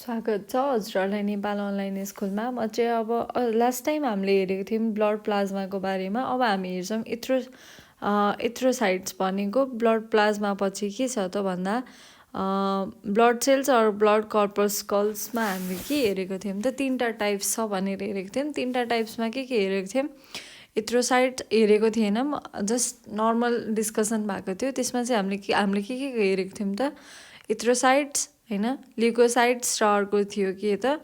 स्वागत छ हजुरहरूलाई नेपाल अनलाइन स्कुलमा। म चाहिँ अब लास्ट टाइम हामीले हेरेको थियौँ ब्लड प्लाज्माको बारेमा। अब हामी हेर्छौँ एथ्रोसाइट्स भनेको ब्लड प्लाज्मा पछि के छ त भन्दा ब्लड सेल्स अर ब्लड कर्पस्कल्समा हामीले के हेरेको थियौँ त तीनवटा टाइप्स छ भनेर हेरेको थियौँ। तीनवटा टाइप्समा के हेरेको थियौँ, एथ्रोसाइट हेरेको थिएनौँ, जस्ट नर्मल डिस्कसन भएको थियो। त्यसमा चाहिँ हामीले के हेरेको थियौँ त एथ्रोसाइट्स होइन, ल्युकोसाइट्स र अर्को थियो के त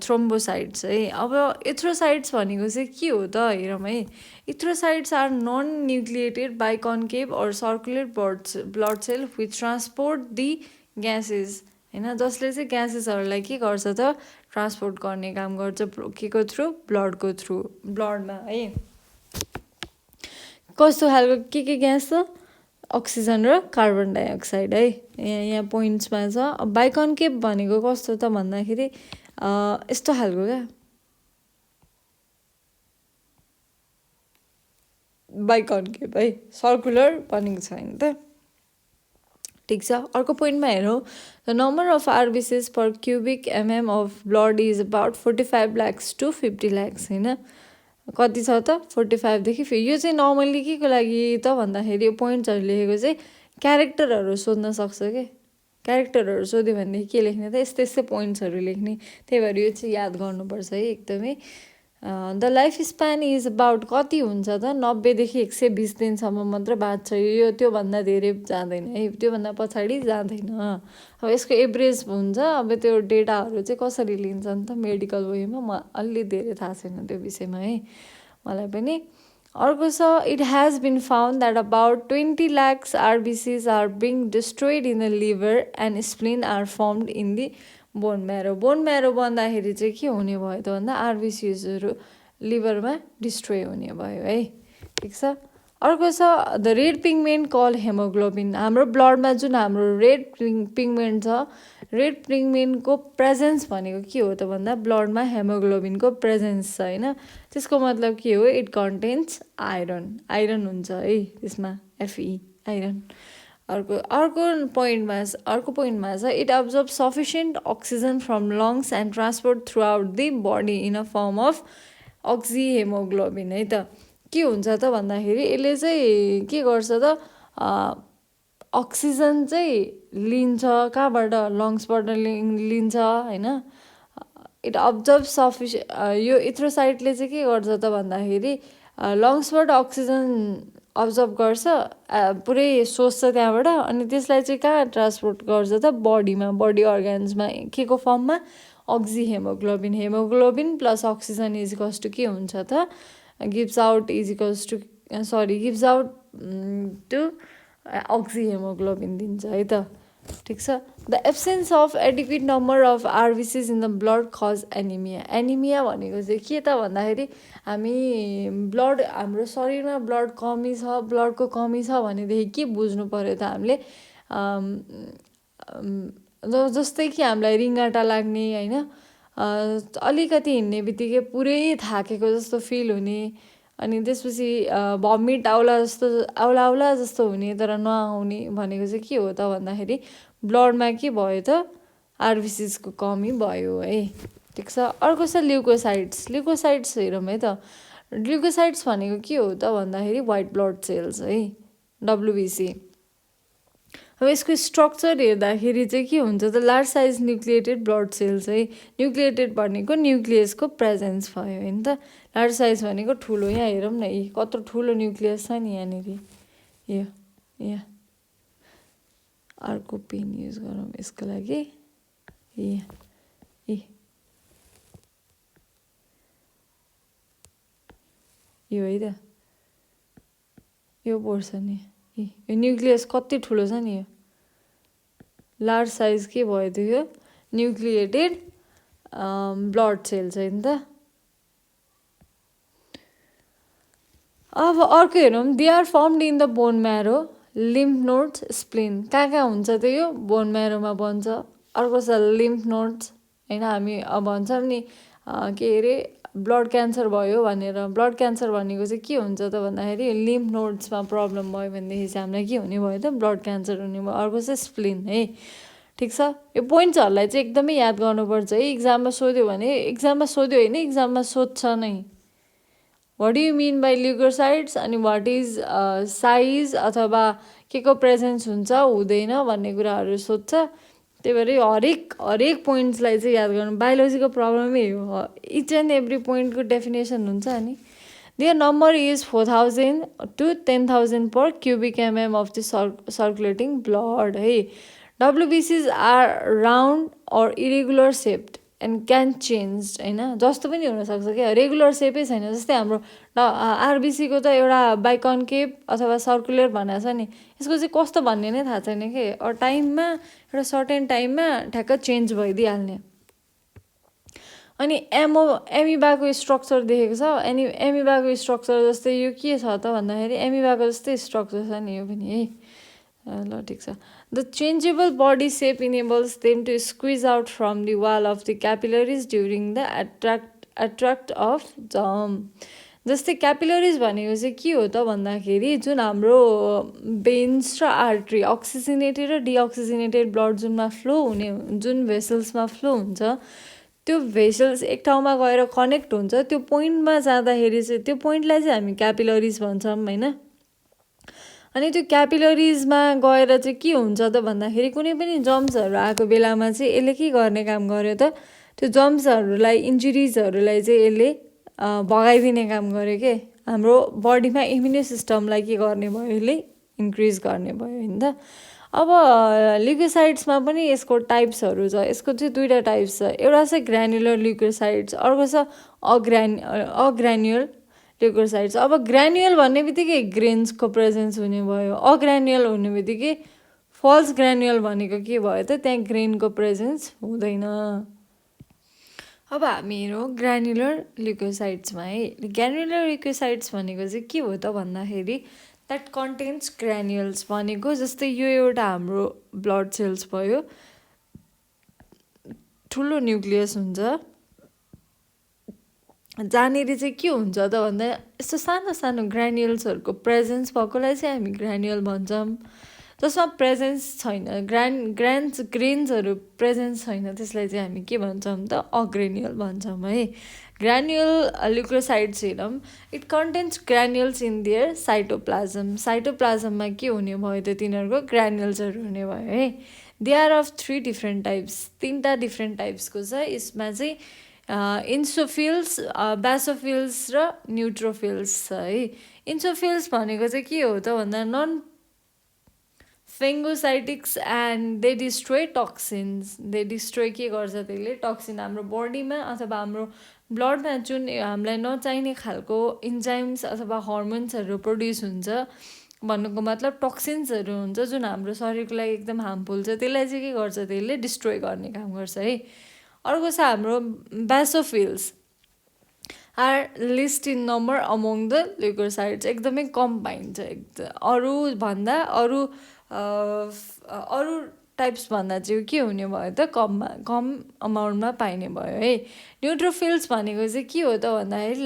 थ्रोम्बोसाइट्स है। अब एथ्रोसाइट्स भनेको चाहिँ के हो त हेरौँ है। एथ्रोसाइट्स आर नन न्युक्लिएटेड बाइकन्केभ और circular blood cell which transport the gases होइन, जसले चाहिँ ग्यासेसहरूलाई के गर्छ त ट्रान्सपोर्ट गर्ने काम गर्छ के को थ्रु, ब्लडको थ्रु, ब्लडमा है। कस्तो खालको के ग्यास छ, अक्सिजन र कार्बन डाइअक्साइड है। यहाँ पोइन्ट्समा छ। बाइकन्केभ भनेको कस्तो त भन्दाखेरि यस्तो खालको क्या, बाइकन्केभ है, सर्कुलर भनेको छैन त, ठिक छ। अर्को पोइन्टमा हेरौँ, the number of RBCs per cubic mm of blood is about 45 lakhs to 50 lakhs होइन। कति छ त 45 देखि 50। यो चाहिँ नर्मल्ली के को लागि त भन्दाखेरि यो पोइन्ट्सहरू लेखेको चाहिँ क्यारेक्टरहरू सोध्न सक्छ कि। क्यारेक्टरहरू सोध्यो भनेदेखि के लेख्ने त यस्तै यस्तै पोइन्ट्सहरू लेख्ने। त्यही भएर यो चाहिँ याद गर्नुपर्छ है एकदमै। The life span is about कति हुन्छ त 90 देखि 120 दिनसम्म मात्र बाँच्छ यो, त्योभन्दा धेरै जाँदैन है, त्योभन्दा पछाडि जाँदैन। अब यसको एभरेज हुन्छ। अब त्यो डेटाहरू चाहिँ कसरी लिन्छ नि त मेडिकल वेमा, म अलि धेरै थाहा छैन त्यो विषयमा है मलाई पनि। अर्को छ, it has been found that about 20 lakhs RBCs are being destroyed in the liver and spleen are formed in the bone marrow. Bone marrow बन्दाखेरि चाहिँ के हुने भयो त भन्दा आरबिसिजहरू लिभरमा डिस्ट्रोय हुने भयो है, ठिक छ। अर्को छ, the red pigment call haemoglobin. हाम्रो ब्लडमा जुन हाम्रो रेड पिगमेन्ट छ, रेड पिगमेन्टको प्रेजेन्स भनेको के हो त भन्दा ब्लडमा हेमोग्लोबिनको प्रेजेन्स छ होइन। त्यसको मतलब के हो, इट कन्टेन्स आइरन, आइरन हुन्छ है त्यसमा, एफई आइरन। अर्को पोइन्टमा छ, it absorb sufficient oxygen from lungs and transport throughout the body in a form of oxy haemoglobin है त। के हुन्छ त भन्दाखेरि यसले चाहिँ के गर्छ त अक्सिजन चाहिँ लिन्छ कहाँबाट, लङ्सबाट लिन्छ होइन। इट अब्जर्भ यो एथ्रोसाइटले चाहिँ के गर्छ त भन्दाखेरि लङ्सबाट अक्सिजन अब्जर्भ गर्छ, पुरै सोच्छ त्यहाँबाट, अनि त्यसलाई चाहिँ कहाँ ट्रान्सपोर्ट गर्छ त बडीमा, बडी अर्ग्यान्समा, के को फर्ममा, oxy haemoglobin. Haemoglobin plus oxygen equals to के हुन्छ त gives out to oxy haemoglobin दिन्छ है त, ठिक छ। The absence of adequate number of RBCs in the blood cause anaemia. Anaemia भनेको चाहिँ के त भन्दाखेरि हाम्रो शरीरमा ब्लड कमी छ, ब्लडको कमी छ भनेदेखि के बुझ्नु पऱ्यो त हामीले, जस्तै कि हामीलाई रिङ्गाटा लाग्ने होइन, अलिकति हिँड्ने बित्तिकै पुरै थाकेको जस्तो फिल हुने, अनि त्यसपछि भमिट आउला जस्तो हुने तर नआउने भनेको चाहिँ के हो त भन्दाखेरि ब्लडमा के भयो त आरबिसिसको कमी भयो है, ठिक छ। अर्को छ ल्युकोसाइट्स। ल्युकोसाइट्स हेरौँ है त। ल्युकोसाइट्स भनेको के हो त भन्दाखेरि वाइट ब्लड सेल्स है, डब्लुबिसी। अब यसको स्ट्रक्चर हेर्दाखेरि चाहिँ के हुन्छ त लार्ज साइज न्युक्लिएटेड ब्लड सेल्स है। न्युक्लिएटेड भनेको न्युक्लियसको प्रेजेन्स भयो होइन त। लार्ज साइज भनेको ठुलो। यहाँ हेरौँ न, यी कत्रो ठुलो न्युक्लियस छ नि यहाँनिर। यो यहाँ अर्को पेन युज गरौँ यसको लागि। यो है त, यो पोर्सन नि, यो न्युक्लियस कति ठुलो छ नि, यो लार्ज साइज के भयो त यो न्युक्लिएटेड ब्लड सेल्स होइन त। अब अर्को हेरौँ, they are formed in the bone marrow, lymph nodes, spleen. कहाँ हुन्छ त यो बोन म्यारोमा बन्छ। अर्को छ लिम्फ नोड्स होइन, हामी अब भन्छौँ नि के अरे ब्लड क्यान्सर भयो भनेर। ब्लड क्यान्सर भनेको चाहिँ के हुन्छ त भन्दाखेरि लिम्फ नोड्समा प्रब्लम भयो भनेदेखि चाहिँ हामीलाई के हुने भयो त ब्लड क्यान्सर हुने भयो। अर्को चाहिँ स्प्लिन है, ठिक छ, यो पोइन्ट्सहरूलाई चाहिँ एकदमै याद गर्नुपर्छ है। इक्जाममा सोध्यो भने, इक्जाममा सोध्यो होइन, इक्जाममा सोध्छ नै, what do you mean by leucocytes अनि वाट इज साइज अथवा के को प्रेजेन्स हुन्छ हुँदैन भन्ने कुराहरू सोध्छ। त्यही भएर हरेक पोइन्ट्सलाई चाहिँ याद गर्नु। बायोलोजीको प्रब्लमै हो, इच एन्ड एभ्री पोइन्टको डेफिनेसन हुन्छ नि। Their number is 4,000 to 10,000 per cubic mm of the circulating blood. Hey, WBCs are round or irregular shaped and can change. होइन, जस्तो पनि हुनसक्छ क्या, रेगुलर सेपै छैन। जस्तै हाम्रो आरबिसीको त एउटा बाइकन्केभ अथवा सर्कुलर भनेको छ नि, यसको चाहिँ कस्तो भन्ने नै थाहा छैन कि, टाइममा एउटा सर्टेन टाइममा ठ्याक्क चेन्ज भइदिइहाल्ने। अनि एमिबाको स्ट्रक्चर देखेको छ, एमिबाको स्ट्रक्चर जस्तै यो के छ त भन्दाखेरि एमिबाको जस्तै स्ट्रक्चर छ नि यो पनि है। ल ठिक छ। The changeable body shape enables them to squeeze out from the wall of the capillaries during the attract of germs. जस्तै क्यापिलरिज भनेको चाहिँ के हो त भन्दाखेरि जुन हाम्रो भेन्स र आर्ट्री, अक्सिजनेटेड र डिअक्सिजनेटेड ब्लड जुनमा फ्लो हुने, जुन भेसल्समा फ्लो हुन्छ, त्यो भेसल्स एक ठाउँमा गएर कनेक्ट हुन्छ, त्यो पोइन्टमा जाँदाखेरि चाहिँ त्यो पोइन्टलाई चाहिँ हामी क्यापिलरिज भन्छौँ होइन। अनि त्यो क्यापिलरिजमा गएर चाहिँ के हुन्छ त भन्दाखेरि कुनै पनि जम्सहरू आएको बेलामा चाहिँ यसले के गर्ने काम गर्यो त, त्यो जम्सहरूलाई, इन्जुरिजहरूलाई चाहिँ यसले भगाइदिने काम गर्यो के। हाम्रो बडीमा इम्युन सिस्टमलाई के गर्ने भयो, यसले इन्क्रिज गर्ने भयो होइन त। अब ल्युकोसाइड्समा पनि यसको टाइप्सहरू छ। यसको चाहिँ दुईवटा टाइप्स छ, एउटा चाहिँ ग्रान्युलर ल्युकोसाइड्स, अर्को छ अग्रान्युल ल्युकोसाइड्स। अब ग्रान्युल भन्ने बित्तिकै ग्रेन्सको प्रेजेन्स हुने भयो, अग्रान्युल हुने बित्तिकै फल्स ग्रान्युल भनेको के भयो त, त्यहाँ ग्रेनको प्रेजेन्स हुँदैन। अब हामी हेरौँ ग्रान्युलर ल्युकोसाइड्समा है। ग्रान्युलर ल्युकोसाइड्स भनेको चाहिँ के हो त भन्दाखेरि द्याट कन्टेन्स ग्रान्युल्स भनेको, जस्तै यो एउटा हाम्रो ब्लड सेल्स भयो, ठुलो न्युक्लियस हुन्छ, जहाँनिर चाहिँ के हुन्छ त भन्दा यस्तो सानो सानो ग्रान्युल्सहरूको प्रेजेन्स भएकोलाई चाहिँ हामी ग्रान्युल भन्छौँ। जसमा प्रेजेन्स छैन, ग्रेन्सहरू प्रेजेन्स छैन, त्यसलाई चाहिँ हामी के भन्छौँ त, अग्रेन्युल भन्छौँ है। ग्रान्युल ल्युकोसाइड्स हेरौँ, it contains granules in their cytoplasm. साइटोप्लाजममा के हुने भयो त, तिनीहरूको ग्रान्युल्सहरू हुने भयो है। They are of 3 different types, 3टा डिफ्रेन्ट टाइप्सको छ। यसमा चाहिँ इन्सोफिल्स, बेसोफिल्स र न्युट्रोफिल्स छ है। इन्सोफिल्स भनेको चाहिँ के हो त भन्दा non phagocytics and they destroy toxins. They destroy के गर्छ त्यसले, टक्सिन हाम्रो बडीमा अथवा हाम्रो ब्लडमा जुन हामीलाई नचाहिने खालको इन्जाइम्स अथवा हर्मोन्सहरू प्रड्युस हुन्छ, भन्नुको मतलब टक्सिन्सहरू हुन्छ जुन हाम्रो शरीरको लागि एकदम हार्मफुल छ, त्यसलाई चाहिँ के गर्छ, त्यसले डिस्ट्रोय गर्ने काम गर्छ है। अर्को छ हाम्रो basophils, are least in number among the leucocytes. एकदमै कम पाइन्छ, अरू टाइप्स भन्दा चाहिँ के हुने भयो त, कम अमाउन्टमा पाइने भयो है। न्युट्रोफिल्स भनेको चाहिँ के हो त भन्दाखेरि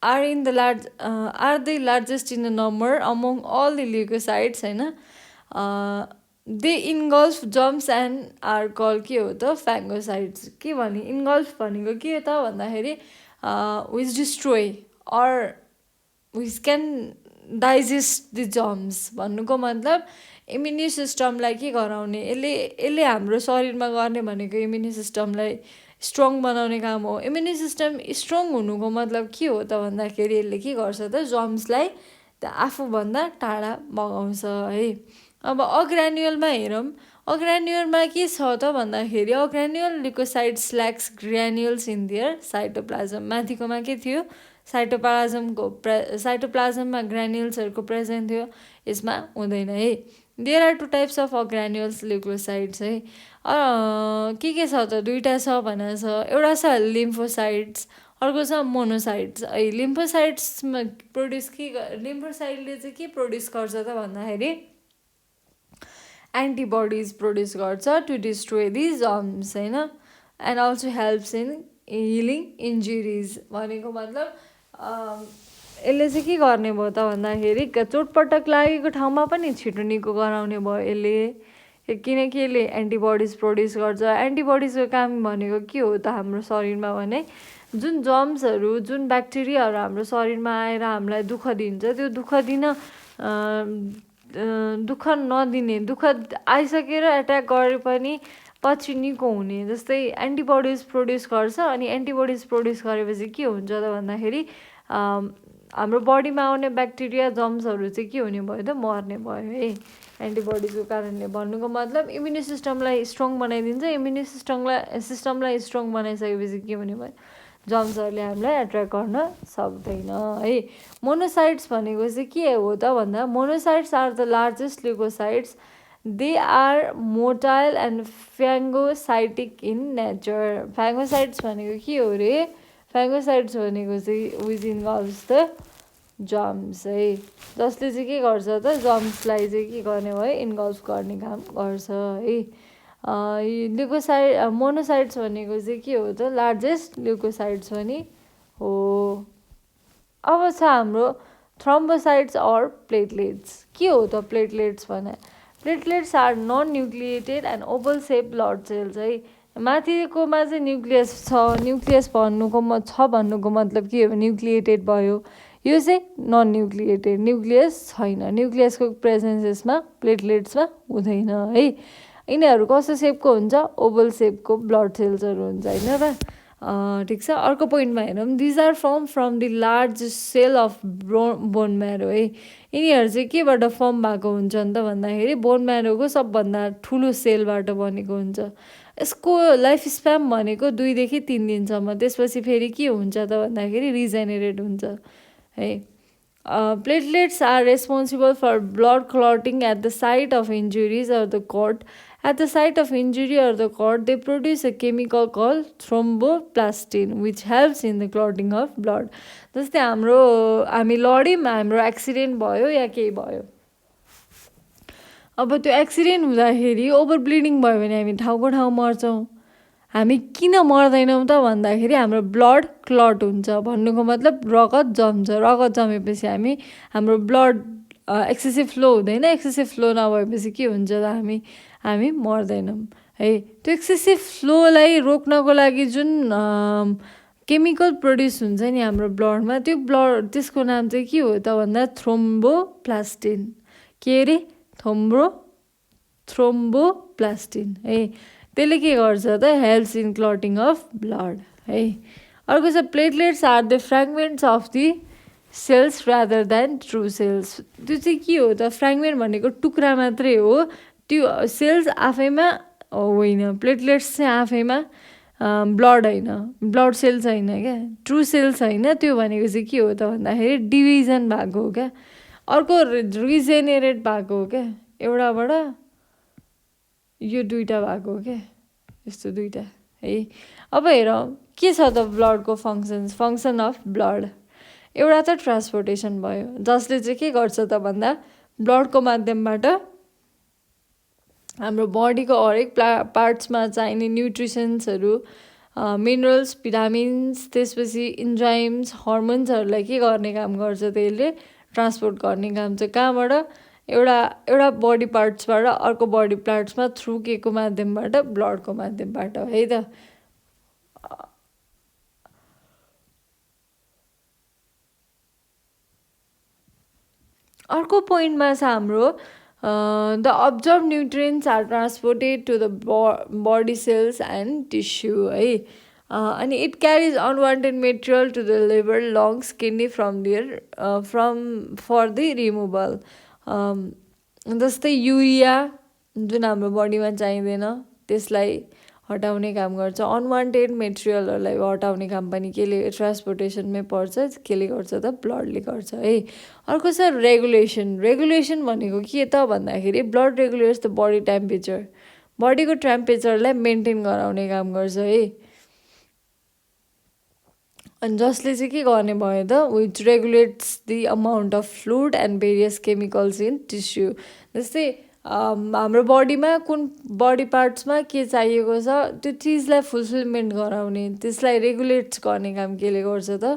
are the largest in the number among all the leucocytes होइन। They engulf germs and are called के हो त, फ्याङ्गोसाइड्स। के भने इन्गल्फ भनेको के हो त भन्दाखेरि which destroy or which can digest the germs भन्नुको मतलब इम्युनि सिस्टमलाई के गराउने, यसले हाम्रो शरीरमा गर्ने भनेको इम्युनि सिस्टमलाई स्ट्रङ बनाउने काम हो। इम्युनि सिस्टम स्ट्रङ हुनुको मतलब के हो त भन्दाखेरि यसले के गर्छ त, जम्सलाई आफूभन्दा टाढा बगाउँछ है। अब अग्रान्युलमा हेरौँ, अग्रान्युलमा के छ त भन्दाखेरि agranule leucocytes lacks granules in their cytoplasm. माथिकोमा के थियो, साइटोप्लाजममा ग्रान्युल्सहरूको प्रेजेन्ट थियो, यसमा हुँदैन है। There are 2 types of agranules leucocytes है। के छ त, दुईवटा छ भनेको छ, एउटा छ लिम्फोसाइड्स, अर्को छ मोनोसाइड्स है। लिम्फोसाइड्समा लिम्फोसाइडले चाहिँ के प्रड्युस गर्छ त भन्दाखेरि एन्टिबडिज प्रड्युस गर्छ टु डिस्ट्रोय दी जम्स होइन, and also helps in healing injuries. भनेको मतलब यसले चाहिँ के गर्ने भयो त भन्दाखेरि चोटपटक लागेको ठाउँमा पनि छिटो निको गराउने भयो यसले। किनकि यसले एन्टिबडिज प्रड्युस गर्छ। एन्टिबडिजको काम भनेको के हो त हाम्रो शरीरमा भने जुन जर्म्सहरू जुन ब्याक्टेरियाहरू हाम्रो शरीरमा आएर हामीलाई दुःख दिन्छ त्यो दुःख नदिने, दुःख आइसकेर एट्याक गरे पनि पछि निको हुने जस्तै एन्टिबडिज प्रड्युस गर्छ। अनि एन्टिबडिज प्रड्युस गरेपछि के हुन्छ त भन्दाखेरि हाम्रो बडीमा आउने ब्याक्टेरिया जर्म्सहरू चाहिँ के हुने भयो त मर्ने भयो है एन्टिबडिजको कारणले। भन्नुको मतलब इम्युन सिस्टमलाई स्ट्रङ बनाइदिन्छ। इम्युन सिस्टमलाई स्ट्रङ बनाइसकेपछि के हुने भयो जर्म्सहरूले हामीलाई एट्र्याक्ट गर्न सक्दैन है। मोनोसाइट्स भनेको चाहिँ के हो त भन्दा monocytes are the largest leucocytes. They are motile and phagocytic in nature. Phagocytes भनेको के हो रे? फ्याङ्गोसाइट्स भनेको चाहिँ विच इन्भल्भ्स द जर्म्स है, जसले चाहिँ के गर्छ त जर्म्सलाई चाहिँ के गर्ने भयो इन्गल्फ गर्ने काम गर्छ है। मोनोसाइट्स भनेको चाहिँ के हो त लार्जेस्ट ल्युकोसाइट्स पनि हो। अब छ हाम्रो थ्रोम्बोसाइट्स अर प्लेटलेट्स। के हो त प्लेटलेट्स भने? Platelets are non nucleated and oval shape blood cells है। माथिकोमा चाहिँ न्युक्लियस छ, न्युक्लियस भन्नुको मतलब के हो न्युक्लिएटेड भयो। यो चाहिँ नन न्युक्लिएटेड, न्युक्लियस छैन, न्युक्लियसको प्रेजेन्स यसमा प्लेटलेट्समा हुँदैन है। यिनीहरू कस्तो सेपको हुन्छ? ओभल सेपको ब्लड सेल्सहरू हुन्छ होइन र? ठिक छ। अर्को पोइन्टमा हेरौँ, these are from the large cell of bone marrow है। यिनीहरू चाहिँ केबाट फर्म भएको हुन्छ त भन्दाखेरि बोन म्यारोको सबभन्दा ठुलो सेलबाट बनेको हुन्छ। यसको लाइफ स्प्यान भनेको 2 देखि 3 दिनसम्म, त्यसपछि फेरि के हुन्छ त भन्दाखेरि रिजेनेरेट हुन्छ है। Platelets are responsible for blood clotting at the site of injuries or the cut. At the site of injury or the cut, they produce a chemical called thromboplastin, which helps in the clotting of blood. जस्तै हामी लड्यौँ, हाम्रो accident भयो या केही भयो, अब त्यो accident हुँदाखेरि over bleeding भयो भने हामी ठाउँको ठाउँ मर्छौँ। हामी किन मर्दैनौँ त भन्दाखेरि हाम्रो ब्लड क्लट हुन्छ। भन्नुको मतलब रगत जम्छ। रगत जमेपछि हाम्रो ब्लड एक्सेसिभ फ्लो हुँदैन। एक्सेसिभ फ्लो नभएपछि के हुन्छ त हामी मर्दैनौँ है। त्यो एक्सेसिभ फ्लोलाई रोक्नको लागि जुन केमिकल प्रड्युस हुन्छ नि हाम्रो ब्लडमा, त्यसको नाम चाहिँ के हो त भन्दा थ्रोम्बोप्लास्टिन। के अरे? थ्रोम्बोप्लास्टिन है। त्यसले के गर्छ त helps in clotting of blood है। अर्को छ platelets are the fragments of the cells rather than true cells. त्यो चाहिँ के हो त? फ्रेगमेन्ट भनेको टुक्रा मात्रै हो, त्यो सेल्स आफैमा होइन। प्लेटलेट्स चाहिँ आफैमा ब्लड होइन, ब्लड सेल्स होइन क्या, ट्रु सेल्स होइन। त्यो भनेको चाहिँ के हो त भन्दाखेरि डिभिजन भएको हो क्या। अर्को रिजेनेरेट भएको हो क्या, एउटाबाट यो 2टा भएको हो क्या, यस्तो 2टा है। अब हेरौँ के छ त ब्लडको फङ्सन अफ ब्लड। एउटा त ट्रान्सपोर्टेसन भयो, जसले चाहिँ के गर्छ त भन्दा ब्लडको माध्यमबाट हाम्रो बडीको हरेक पार्ट्समा चाहिने न्युट्रिसन्सहरू, मिनरल्स, भिटामिन्स, त्यसपछि इन्जाइम्स, हर्मोन्सहरूलाई के गर्ने काम गर्छ त यसले ट्रान्सपोर्ट गर्ने काम चाहिँ कहाँबाट? एउटा बडी पार्ट्सबाट अर्को बडी पार्ट्समा थ्रु के को माध्यमबाट? ब्लडको माध्यमबाट है त। अर्को पोइन्टमा छ हाम्रो the absorbed nutrients are transported to the body cells and tissue है। अनि it carries unwanted material to the liver, lungs, kidney for the removal। जस्तै युरिया जुन हाम्रो बडीमा चाहिँदैन त्यसलाई हटाउने काम गर्छ। अनवान्टेड मेटेरियलहरूलाई हटाउने काम पनि केले ट्रान्सपोर्टेसनमै पर्छ। केले गर्छ त? ब्लडले गर्छ है। अर्को छ रेगुलेसन। रेगुलेसन भनेको के त भन्दाखेरि blood regulates the body temperature. बडीको टेम्परेचरलाई मेन्टेन गराउने काम गर्छ है। अनि जसले चाहिँ के गर्ने भयो त which regulates the amount of fluid and various chemicals in tissue. जस्तै हाम्रो बडीमा कुन बडी पार्ट्समा के चाहिएको छ त्यो चिजलाई फुलफिलमेन्ट गराउने, त्यसलाई रेगुलेट गर्ने काम केले गर्छ त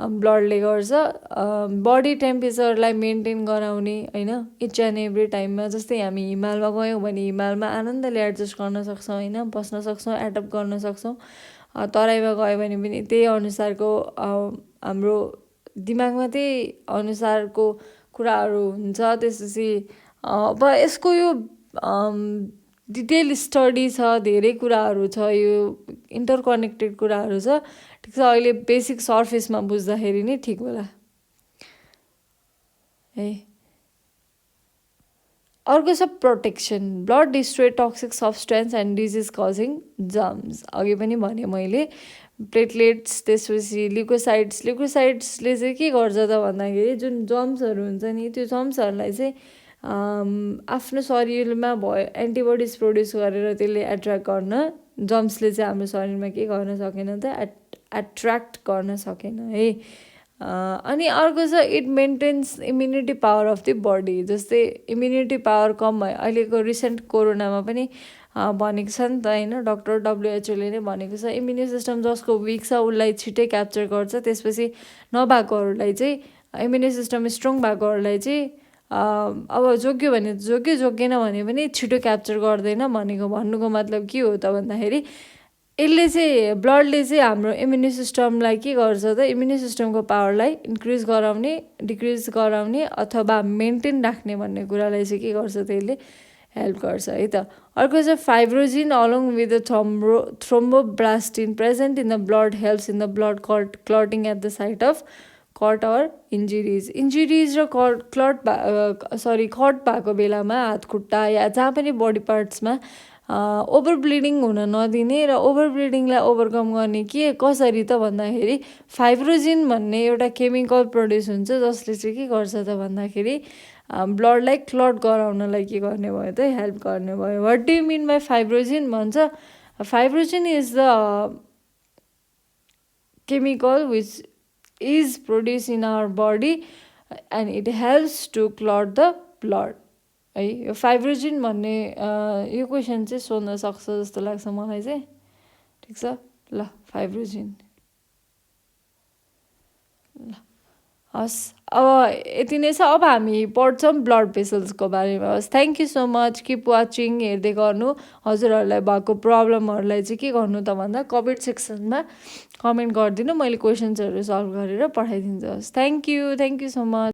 ब्लडले गर्छ बडी टेम्परेचरलाई मेन्टेन गराउने होइन इच एन्ड एभ्री टाइममा। जस्तै हामी हिमालमा गयौँ भने हिमालमा आनन्दले एडजस्ट गर्न सक्छौँ होइन, बस्न सक्छौँ, एडप्ट गर्न सक्छौँ। तराईमा गयो भने पनि त्यही अनुसारको हाम्रो दिमागमा त्यही अनुसारको कुराहरू हुन्छ। त्यसपछि अब यसको यो डिटेल स्टडी छ, धेरै कुराहरू छ, यो इन्टरकनेक्टेड कुराहरू छ। ठिक छ, अहिले बेसिक सर्फेसमा बुझ्दाखेरि नै ठिक होला है। अर्को छ protection, blood destroy toxic substance and disease causing germs. अघि पनि भने मैले प्लेटलेट्स, त्यसपछि ल्युकोसाइड्सले चाहिँ के गर्छ त भन्दाखेरि जुन जर्म्सहरू हुन्छ नि त्यो जर्म्सहरूलाई चाहिँ आफ्नो शरीरमा भयो एन्टिबडिज प्रड्युस गरेर त्यसले एट्र्याक्ट गर्न, जर्म्सले चाहिँ हाम्रो शरीरमा के गर्न सकेन त एट्र्याक्ट गर्न सकेन है। अनि अर्को छ it maintains immunity power of the body. जस्तै इम्युनिटी पावर कम भयो, अहिलेको रिसेन्ट कोरोनामा पनि भनेको छ नि त होइन, डक्टर WHO ले नै भनेको छ इम्युनि सिस्टम जसको विक छ उसलाई छिट्टै क्याप्चर गर्छ, त्यसपछि नभएकोहरूलाई चाहिँ इम्युनि सिस्टम स्ट्रङ भएकोहरूलाई चाहिँ अब जोग्यो भने जोग्यो, जोगेन भने पनि छिटो क्याप्चर गर्दैन भन्नुको मतलब के हो त भन्दाखेरि यसले चाहिँ ब्लडले चाहिँ हाम्रो इम्युनि सिस्टमलाई के गर्छ त, इम्युनि सिस्टमको पावरलाई इन्क्रिज गराउने, डिक्रिज गराउने अथवा मेन्टेन राख्ने भन्ने कुरालाई चाहिँ के गर्छ त्यसले हेल्प गर्छ है त। अर्को चाहिँ fibrinogen along with the thromboplastin present in the blood helps in the blood clotting at the site of cut or injuries र कट भएको बेलामा हात खुट्टा या जहाँ पनि बडी पार्ट्समा ओभर ब्लिडिङ हुन नदिने र ओभर ब्लिडिङलाई ओभरकम गर्ने के कसरी त भन्दाखेरि फाइब्रोजिन भन्ने एउटा केमिकल प्रड्युस हुन्छ जसले चाहिँ के गर्छ त भन्दाखेरि ब्लडलाई क्लट गराउनलाई के गर्ने भयो त हेल्प गर्ने भयो। What do you mean by fibrinogen भन्छ, fibrinogen is the chemical which is produced in our body and it helps to clot the blood है। यो फाइब्रोजिन भन्ने यो क्वेसन चाहिँ सोध्न सक्छ जस्तो लाग्छ मलाई चाहिँ। ठिक छ ल, फाइब्रोजिन ल हस्, अब यति नै छ। अब हामी पढ्छौँ ब्लड भेसल्सको बारेमा। हस्, thank you so much, keep watching, हेर्दै गर्नु। हजुरहरूलाई भएको प्रब्लमहरूलाई चाहिँ के गर्नु त भन्दा कमेन्ट सेक्सनमा कमेन्ट गरिदिनु, मैले क्वेसन्सहरू सल्भ गरेर पठाइदिन्छु। हस्, थ्याङ्क यू सो मच।